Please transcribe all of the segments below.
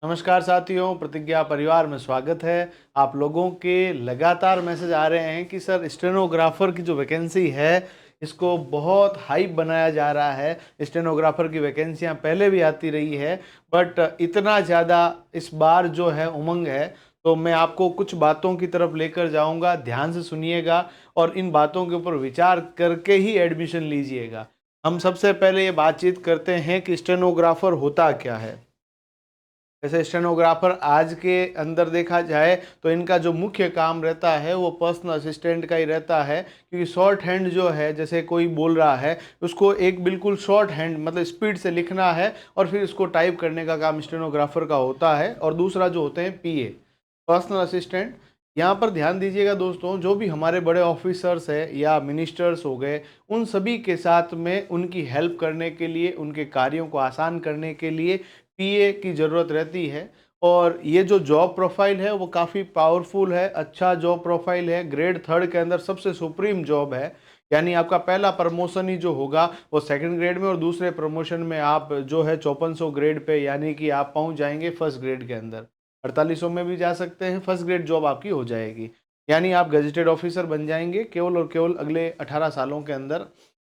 नमस्कार साथियों, प्रतिज्ञा परिवार में स्वागत है। आप लोगों के लगातार मैसेज आ रहे हैं कि सर स्टेनोग्राफर की जो वैकेंसी है इसको बहुत हाइप बनाया जा रहा है। स्टेनोग्राफर की वैकेंसियां पहले भी आती रही है, बट इतना ज़्यादा इस बार जो है उमंग है। तो मैं आपको कुछ बातों की तरफ लेकर जाऊंगा, ध्यान से सुनिएगा और इन बातों के ऊपर विचार करके ही एडमिशन लीजिएगा। हम सबसे पहले ये बातचीत करते हैं कि स्टेनोग्राफर होता क्या है। जैसे स्टेनोग्राफर आज के अंदर देखा जाए तो इनका जो मुख्य काम रहता है वो पर्सनल असिस्टेंट का ही रहता है, क्योंकि शॉर्ट हैंड जो है, जैसे कोई बोल रहा है उसको एक बिल्कुल शॉर्ट हैंड मतलब स्पीड से लिखना है और फिर इसको टाइप करने का काम स्टेनोग्राफर का होता है। और दूसरा जो होते हैं पीए, पर्सनल असिस्टेंट। यहाँ पर ध्यान दीजिएगा दोस्तों, जो भी हमारे बड़े ऑफिसर्स हैं या मिनिस्टर्स हो गए, उन सभी के साथ में उनकी हेल्प करने के लिए, उनके कार्यों को आसान करने के लिए पीए की ज़रूरत रहती है। और ये जो जॉब प्रोफाइल है वो काफ़ी पावरफुल है, अच्छा जॉब प्रोफाइल है। ग्रेड थर्ड के अंदर सबसे सुप्रीम जॉब है, यानी आपका पहला प्रमोशन ही जो होगा वो सेकंड ग्रेड में, और दूसरे प्रमोशन में आप जो है 5400 ग्रेड पे, यानी कि आप पहुंच जाएंगे फर्स्ट ग्रेड के अंदर। 4800 में भी जा सकते हैं, फर्स्ट ग्रेड जॉब आपकी हो जाएगी। यानी आप गजेटेड ऑफिसर बन जाएंगे केवल और केवल अगले 18 सालों के अंदर।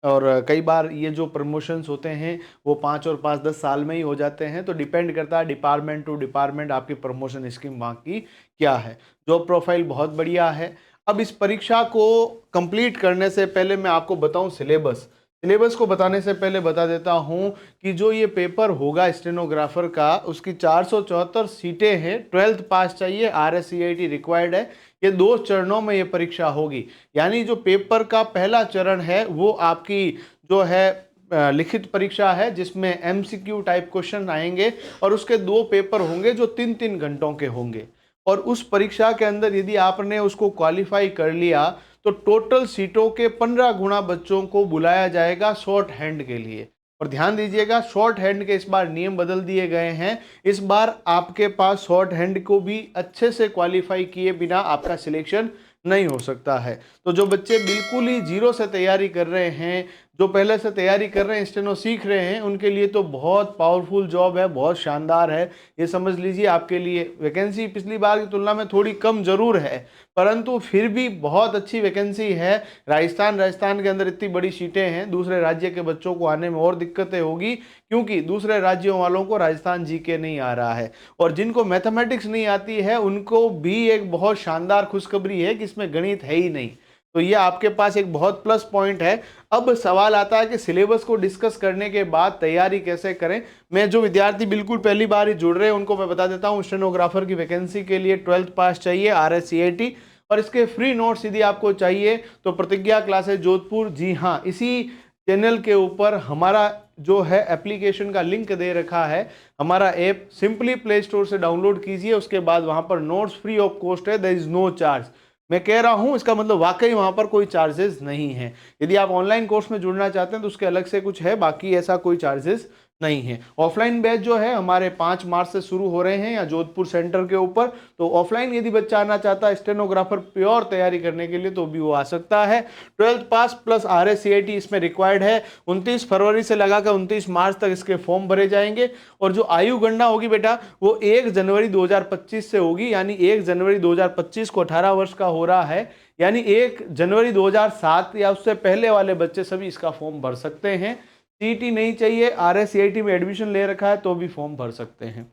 और कई बार ये जो प्रमोशंस होते हैं वो 5 और 5 10 साल में ही हो जाते हैं। तो डिपेंड करता है डिपार्टमेंट टू डिपार्टमेंट आपकी प्रमोशन स्कीम वहाँ की क्या है। जॉब प्रोफाइल बहुत बढ़िया है। अब इस परीक्षा को कंप्लीट करने से पहले मैं आपको बताऊं सिलेबस। सिलेबस को बताने से पहले बता देता हूं कि जो ये पेपर होगा स्टेनोग्राफर का, उसकी 474 सीटें हैं। 12th पास चाहिए, RSCIT रिक्वायर्ड है। ये 2 चरणों में ये परीक्षा होगी। यानी जो पेपर का पहला चरण है वो आपकी जो है लिखित परीक्षा है, जिसमें MCQ टाइप क्वेश्चन आएंगे और उसके 2 पेपर होंगे जो 3-3 घंटों के होंगे। और उस परीक्षा के अंदर यदि आपने उसको क्वालिफाई कर लिया तो टोटल सीटों के 15 गुना बच्चों को बुलाया जाएगा शॉर्ट हैंड के लिए। और ध्यान दीजिएगा, शॉर्ट हैंड के इस बार नियम बदल दिए गए हैं। इस बार आपके पास शॉर्ट हैंड को भी अच्छे से क्वालिफाई किए बिना आपका सिलेक्शन नहीं हो सकता है। तो जो बच्चे बिल्कुल ही जीरो से तैयारी कर रहे हैं, जो पहले से तैयारी कर रहे हैं, स्टेनो सीख रहे हैं, उनके लिए तो बहुत पावरफुल जॉब है, बहुत शानदार है। ये समझ लीजिए आपके लिए वैकेंसी पिछली बार की तुलना में थोड़ी कम जरूर है, परंतु फिर भी बहुत अच्छी वैकेंसी है। राजस्थान के अंदर इतनी बड़ी सीटें हैं, दूसरे राज्य के बच्चों को आने में और दिक्कतें होगी, क्योंकि दूसरे राज्यों वालों को राजस्थान जीके नहीं आ रहा है। और जिनको मैथमेटिक्स नहीं आती है उनको भी एक बहुत शानदार खुशखबरी है कि इसमें गणित है ही नहीं। तो ये आपके पास एक बहुत प्लस पॉइंट है। अब सवाल आता है कि सिलेबस को डिस्कस करने के बाद तैयारी कैसे करें। मैं जो विद्यार्थी बिल्कुल पहली बार ही जुड़ रहे हैं उनको मैं बता देता हूं, स्टेनोग्राफर की वैकेंसी के लिए 12th पास चाहिए, RSCIT। और इसके फ्री नोट्स यदि आपको चाहिए तो प्रतिज्ञा क्लासेस जोधपुर, जी हाँ, इसी चैनल के ऊपर हमारा जो है एप्लीकेशन का लिंक दे रखा है। हमारा ऐप सिंपली प्ले स्टोर से डाउनलोड कीजिए, उसके बाद वहां पर नोट्स फ्री ऑफ कॉस्ट है, देयर इज नो चार्ज। मैं कह रहा हूं इसका मतलब वाकई वहां पर कोई चार्जेस नहीं है। यदि आप ऑनलाइन कोर्स में जुड़ना चाहते हैं तो उसके अलग से कुछ है, बाकी ऐसा कोई चार्जेस नहीं है। ऑफलाइन बैच जो है हमारे 5 मार्च से शुरू हो रहे हैं या जोधपुर सेंटर के ऊपर। तो ऑफलाइन यदि बच्चा आना चाहता है स्टेनोग्राफर प्योर तैयारी करने के लिए तो भी वो आ सकता है। 12th पास प्लस RSCIT इसमें रिक्वायर्ड है। 29 फरवरी से लगाकर 29 मार्च तक इसके फॉर्म भरे जाएंगे। और जो आयु गणना होगी बेटा वो 1 जनवरी 2025 से होगी, यानी 1 जनवरी 2025 को 18 वर्ष का हो रहा है, यानी 1 जनवरी 2007 या उससे पहले वाले बच्चे सभी इसका फॉर्म भर सकते हैं। सीटी नहीं चाहिए, RSCIT में एडमिशन ले रखा है तो भी फॉर्म भर सकते हैं,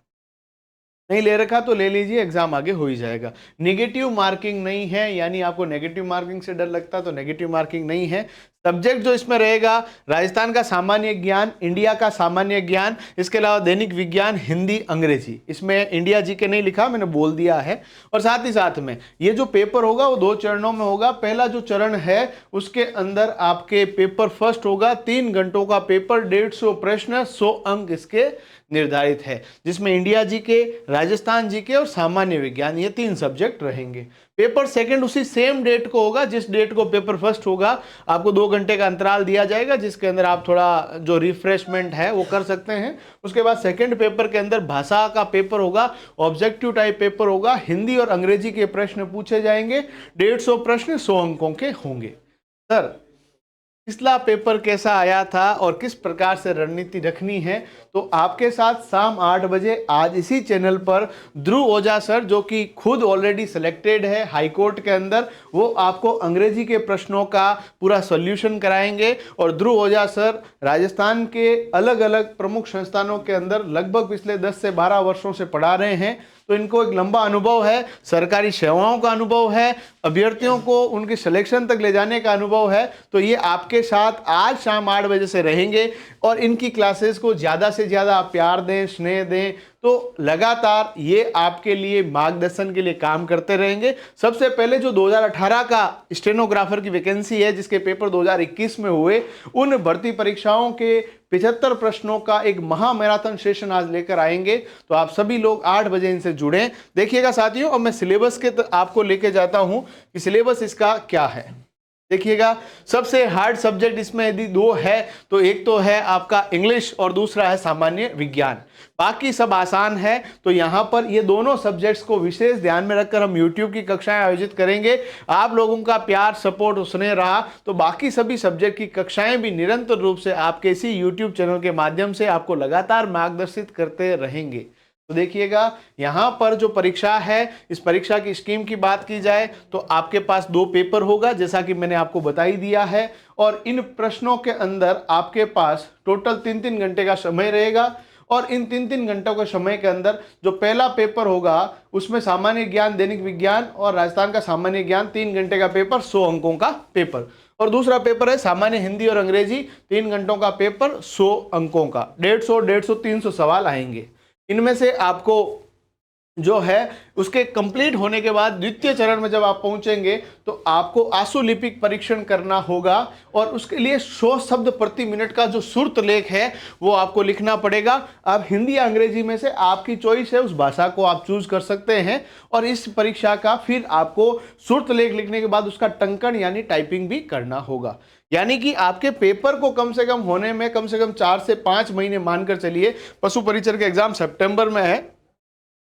नहीं ले रखा तो ले लीजिए, एग्जाम आगे हो ही जाएगा। नेगेटिव मार्किंग नहीं है, यानी आपको नेगेटिव मार्किंग से डर लगता है तो नेगेटिव मार्किंग नहीं है। सब्जेक्ट जो इसमें रहेगा, राजस्थान का सामान्य ज्ञान, इंडिया का सामान्य ज्ञान, इसके अलावा दैनिक विज्ञान, हिंदी, अंग्रेजी। इसमें इंडिया जीके नहीं लिखा, मैंने बोल दिया है। और साथ ही साथ में ये जो पेपर होगा वो 2 चरणों में होगा। पहला जो चरण है उसके अंदर आपके पेपर फर्स्ट होगा, 3 घंटों का पेपर, 150 प्रश्न, 100 अंक इसके निर्धारित है, जिसमें इंडिया जीके, राजस्थान जीके और सामान्य विज्ञान, ये 3 सब्जेक्ट रहेंगे। पेपर सेकंड उसी सेम डेट को होगा जिस डेट को पेपर फर्स्ट होगा। आपको 2 घंटे का अंतराल दिया जाएगा जिसके अंदर आप थोड़ा जो रिफ्रेशमेंट है वो कर सकते हैं। उसके बाद सेकंड पेपर के अंदर भाषा का पेपर होगा, ऑब्जेक्टिव टाइप पेपर होगा, हिंदी और अंग्रेजी के प्रश्न पूछे जाएंगे। 150 प्रश्न 100 अंकों के होंगे। सर पिछला पेपर कैसा आया था और किस प्रकार से रणनीति रखनी है, तो आपके साथ शाम 8 बजे आज इसी चैनल पर ध्रुव ओझा सर, जो कि खुद ऑलरेडी सिलेक्टेड है हाई कोर्ट के अंदर, वो आपको अंग्रेजी के प्रश्नों का पूरा सॉल्यूशन कराएंगे। और ध्रुव ओझा सर राजस्थान के अलग अलग प्रमुख संस्थानों के अंदर लगभग पिछले 10 से 12 वर्षों से पढ़ा रहे हैं, तो इनको एक लंबा अनुभव है, सरकारी सेवाओं का अनुभव है, अभ्यर्थियों को उनके सिलेक्शन तक ले जाने का अनुभव है। तो ये आपके साथ आज शाम 8 बजे से रहेंगे और इनकी क्लासेस को ज़्यादा से ज़्यादा आप प्यार दें, स्नेह दें, तो लगातार ये आपके लिए मार्गदर्शन के लिए काम करते रहेंगे। सबसे पहले जो 2018 का स्टेनोग्राफर की वैकेंसी है, जिसके पेपर 2021 में हुए, उन भर्ती परीक्षाओं के 75 प्रश्नों का एक महा मैराथन सेशन आज लेकर आएंगे। तो आप सभी लोग 8 बजे इनसे जुड़ें। देखिएगा साथियों, अब मैं सिलेबस के आपको लेके जाता हूं कि सिलेबस इसका क्या है। देखिएगा, सबसे हार्ड सब्जेक्ट इसमें यदि दो है तो एक तो है आपका इंग्लिश और दूसरा है सामान्य विज्ञान। बाकी सब आसान है। तो यहाँ पर ये दोनों सब्जेक्ट्स को विशेष ध्यान में रखकर हम YouTube की कक्षाएं आयोजित करेंगे। आप लोगों का प्यार, सपोर्ट और स्नेह रहा तो बाकी सभी सब्जेक्ट की कक्षाएं भी निरंतर रूप से आपके इसी YouTube चैनल के माध्यम से आपको लगातार मार्गदर्शित करते रहेंगे। तो देखिएगा, यहाँ पर जो परीक्षा है, इस परीक्षा की स्कीम की बात की जाए तो आपके पास 2 पेपर होगा, जैसा कि मैंने आपको बता ही दिया है। और इन प्रश्नों के अंदर आपके पास टोटल 3-3 घंटे का समय रहेगा। और इन 3-3 घंटों के समय के अंदर जो पहला पेपर होगा उसमें सामान्य ज्ञान, दैनिक विज्ञान और राजस्थान का सामान्य ज्ञान 3 घंटे का पेपर, 100 अंकों का पेपर। और दूसरा पेपर है सामान्य हिंदी और अंग्रेजी, 3 घंटों का पेपर, 100 अंकों का। 150, 300 सवाल आएंगे। इनमें से आपको जो है उसके कंप्लीट होने के बाद द्वितीय चरण में जब आप पहुंचेंगे तो आपको आशुलिपिक परीक्षण करना होगा और उसके लिए 100 शब्द प्रति मिनट का जो सुर्त लेख है वो आपको लिखना पड़ेगा। अब हिंदी या अंग्रेजी में से आपकी चॉइस है, उस भाषा को आप चूज कर सकते हैं। और इस परीक्षा का फिर आपको सुर्त लेख लिखने के बाद उसका टंकन यानी टाइपिंग भी करना होगा। यानी कि आपके पेपर को कम से कम होने में कम से कम 4 से 5 महीने मानकर चलिए। पशु परिचर के एग्जाम सितंबर में है,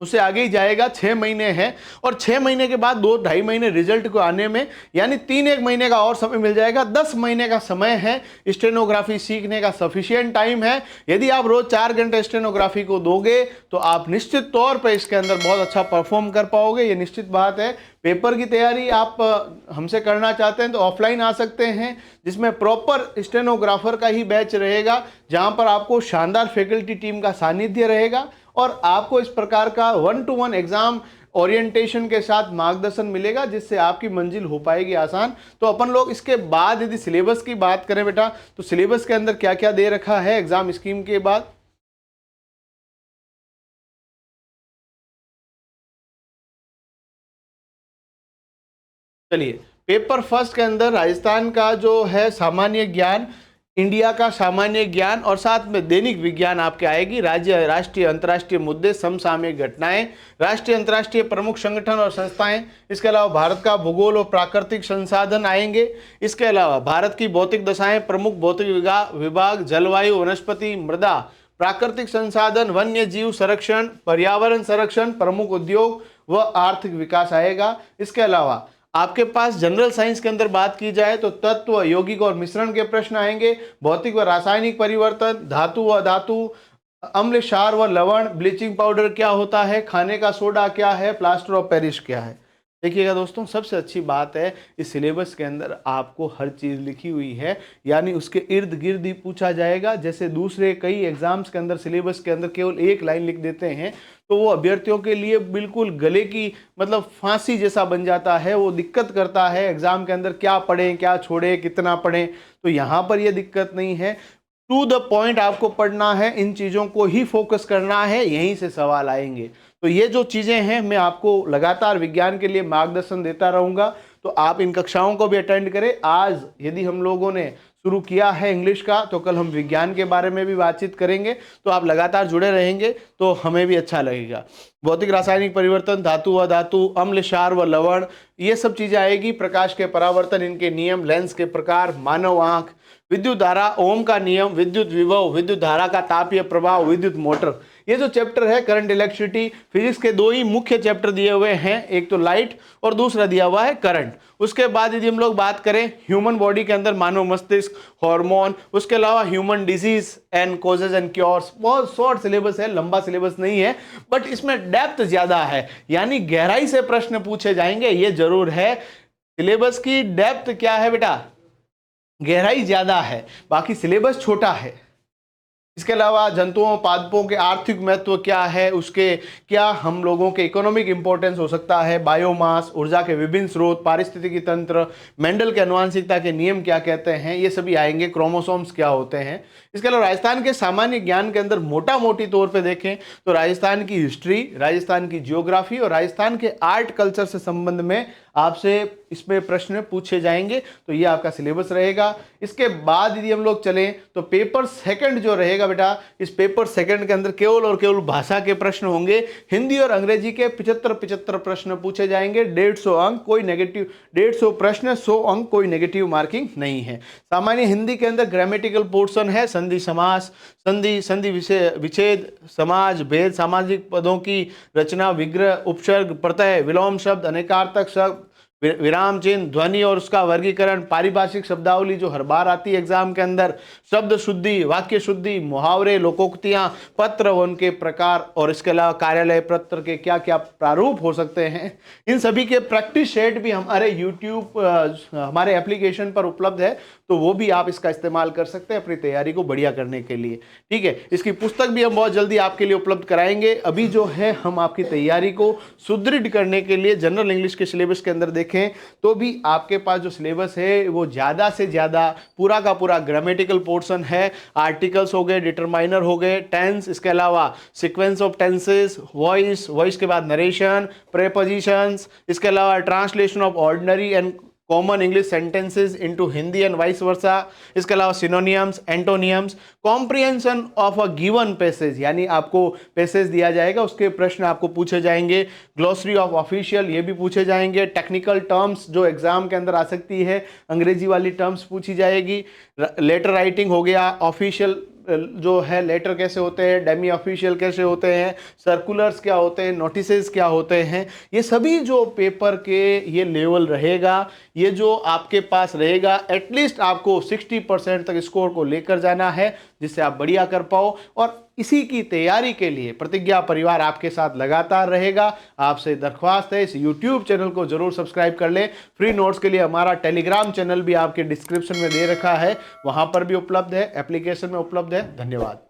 उससे आगे ही जाएगा, 6 महीने हैं। और 6 महीने के बाद 2-2.5 महीने रिजल्ट को आने में, यानी 3-1 महीने का और समय मिल जाएगा। 10 महीने का समय है स्टेनोग्राफी सीखने का, सफिशिएंट टाइम है। यदि आप रोज 4 घंटे स्टेनोग्राफी को दोगे तो आप निश्चित तौर पर इसके अंदर बहुत अच्छा परफॉर्म कर पाओगे, ये निश्चित बात है। पेपर की तैयारी आप हमसे करना चाहते हैं तो ऑफलाइन आ सकते हैं, जिसमें प्रॉपर स्टेनोग्राफर का ही बैच रहेगा, जहां पर आपको शानदार फैकल्टी टीम का सानिध्य रहेगा और आपको इस प्रकार का 1-to-1 एग्जाम ओरिएंटेशन के साथ मार्गदर्शन मिलेगा, जिससे आपकी मंजिल हो पाएगी आसान। तो अपन लोग इसके बाद यदि सिलेबस की बात करें बेटा, तो सिलेबस के अंदर क्या क्या दे रखा है एग्जाम स्कीम के बाद। चलिए, पेपर फर्स्ट के अंदर राजस्थान का जो है सामान्य ज्ञान, इंडिया का सामान्य ज्ञान और साथ में दैनिक विज्ञान आपके आएगी। राज्य, राष्ट्रीय, अंतर्राष्ट्रीय मुद्दे, समसामयिक घटनाएं, राष्ट्रीय अंतर्राष्ट्रीय प्रमुख संगठन और संस्थाएं। इसके अलावा भारत का भूगोल और प्राकृतिक संसाधन आएंगे। इसके अलावा भारत की भौतिक दशाएं, प्रमुख भौतिक विभाग, जलवायु, वनस्पति, मृदा, प्राकृतिक संसाधन, वन्य जीव संरक्षण, पर्यावरण संरक्षण, प्रमुख उद्योग व आर्थिक विकास आएगा। इसके अलावा आपके पास जनरल साइंस के अंदर बात की जाए तो तत्व, यौगिक और मिश्रण के प्रश्न आएंगे। भौतिक व रासायनिक परिवर्तन, धातु व धातु, अम्ल, क्षार व लवण, ब्लीचिंग पाउडर क्या होता है, खाने का सोडा क्या है, प्लास्टर ऑफ पेरिस क्या है। देखिएगा दोस्तों, सबसे अच्छी बात है इस सिलेबस के अंदर आपको हर चीज़ लिखी हुई है, यानी उसके इर्द गिर्द ही पूछा जाएगा। जैसे दूसरे कई एग्जाम्स के अंदर सिलेबस के अंदर केवल एक लाइन लिख देते हैं तो वो अभ्यर्थियों के लिए बिल्कुल गले की मतलब फांसी जैसा बन जाता है, वो दिक्कत करता है एग्जाम के अंदर, क्या पढ़ें, क्या छोड़ें, कितना पढ़ें। तो यहाँ पर ये दिक्कत नहीं है, टू द पॉइंट आपको पढ़ना है, इन चीज़ों को ही फोकस करना है, यहीं से सवाल आएंगे। तो ये जो चीज़ें हैं मैं आपको लगातार विज्ञान के लिए मार्गदर्शन देता रहूँगा, तो आप इन कक्षाओं को भी अटेंड करें। आज यदि हम लोगों ने शुरू किया है इंग्लिश का, तो कल हम विज्ञान के बारे में भी बातचीत करेंगे। तो आप लगातार जुड़े रहेंगे तो हमें भी अच्छा लगेगा। भौतिक रासायनिक परिवर्तन, धातु व धातु, अम्ल, क्षार व लवण, ये सब चीज़ें आएगी। प्रकाश के परावर्तन, इनके नियम, लेंस के प्रकार, मानव आँख, विद्युत धारा, ओम का नियम, विद्युत विभव, विद्युत धारा का तापीय प्रभाव, विद्युत मोटर, ये जो चैप्टर है करंट इलेक्ट्रिसिटी, फिजिक्स के दो ही मुख्य चैप्टर दिए हुए हैं, एक तो लाइट और दूसरा दिया हुआ है करंट। उसके बाद यदि हम लोग बात करें ह्यूमन बॉडी के अंदर मानव मस्तिष्क, हार्मोन, उसके अलावा human disease and causes and cures, बहुत शॉर्ट सिलेबस है, लंबा सिलेबस नहीं है, बट इसमें डेप्थ ज्यादा है, यानी गहराई से प्रश्न पूछे जाएंगे, ये जरूर है। सिलेबस की डेप्थ क्या है बेटा, गहराई ज्यादा है, बाकी सिलेबस छोटा है। इसके अलावा जंतुओं पादपों के आर्थिक महत्व क्या है, उसके क्या हम लोगों के इकोनॉमिक इंपॉर्टेंस हो सकता है, बायोमास, ऊर्जा के विभिन्न स्रोत, पारिस्थितिकी तंत्र, मेंडल के आनुवंशिकता के नियम क्या कहते हैं, ये सभी आएंगे, क्रोमोसोम्स क्या होते हैं। इसके अलावा राजस्थान के सामान्य ज्ञान के अंदर मोटा मोटी तौर पे देखें तो राजस्थान की हिस्ट्री, राजस्थान की जियोग्राफी और राजस्थान के आर्ट कल्चर से संबंध में आपसे इसमें प्रश्न पूछे जाएंगे, तो ये आपका सिलेबस रहेगा। इसके बाद यदि हम लोग चलें तो पेपर सेकंड जो रहेगा बेटा, इस पेपर सेकंड के अंदर केवल और केवल भाषा के प्रश्न होंगे, हिंदी और अंग्रेजी के 75 प्रश्न पूछे जाएंगे, 150 अंक, कोई नेगेटिव, 150 प्रश्न, 100 अंक, कोई नेगेटिव मार्किंग नहीं है। सामान्य हिंदी के अंदर ग्रामेटिकल पोर्शन है, संधि समास, संधि विच्छेद, समाज भेद, सामाजिक पदों की रचना, विग्रह, उपसर्ग, प्रत्यय, विलोम शब्द, अनेकार्थक शब्द, विराम चिन्ह, ध्वनि और उसका वर्गीकरण, पारिभाषिक शब्दावली जो हर बार आती है एग्जाम के अंदर, शब्द शुद्धि, वाक्य शुद्धि, मुहावरे, लोकोक्तियां, पत्र उनके प्रकार, और इसके अलावा कार्यालय पत्र के क्या क्या प्रारूप हो सकते हैं, इन सभी के प्रैक्टिस सेट भी हमारे यूट्यूब हमारे एप्लीकेशन पर उपलब्ध है, तो वो भी आप इसका इस्तेमाल कर सकते हैं अपनी तैयारी को बढ़िया करने के लिए। ठीक है, इसकी पुस्तक भी हम बहुत जल्दी आपके लिए उपलब्ध कराएंगे। अभी जो है हम आपकी तैयारी को सुदृढ़ करने के लिए जनरल इंग्लिश के सिलेबस के अंदर देखें तो भी आपके पास जो सिलेबस है वो ज़्यादा से ज़्यादा पूरा का पूरा ग्रामेटिकल पोर्शन है, आर्टिकल्स हो गए, डिटरमाइनर हो गए, टेंस, इसके अलावा सीक्वेंस ऑफ टेंसेस, वॉइस के बाद नरेशन, प्रेपोजिशंस, इसके अलावा translation of ordinary and common English sentences into Hindi and vice versa, इसके अलावा synonyms, एंटोनियम्स, comprehension of a given passage, यानी आपको पैसेज दिया जाएगा, उसके प्रश्न आपको पूछे जाएंगे, ग्लोसरी ऑफ ऑफिशियल ये भी पूछे जाएंगे, टेक्निकल टर्म्स जो एग्जाम के अंदर आ सकती है, अंग्रेजी वाली टर्म्स पूछी जाएगी, लेटर राइटिंग हो गया, ऑफिशियल जो है लेटर कैसे होते हैं, डेमी ऑफिशियल कैसे होते हैं, सर्कुलर्स क्या होते हैं, नोटिसेस क्या होते हैं, ये सभी जो पेपर के ये लेवल रहेगा, ये जो आपके पास रहेगा, एटलीस्ट आपको 60% तक स्कोर को लेकर जाना है, जिससे आप बढ़िया कर पाओ। और इसी की तैयारी के लिए प्रतिज्ञा परिवार आपके साथ लगातार रहेगा। आपसे दरख्वास्त है इस YouTube चैनल को जरूर सब्सक्राइब कर ले। फ्री नोट्स के लिए हमारा टेलीग्राम चैनल भी आपके डिस्क्रिप्शन में दे रखा है, वहां पर भी उपलब्ध है, एप्लीकेशन में उपलब्ध है। धन्यवाद।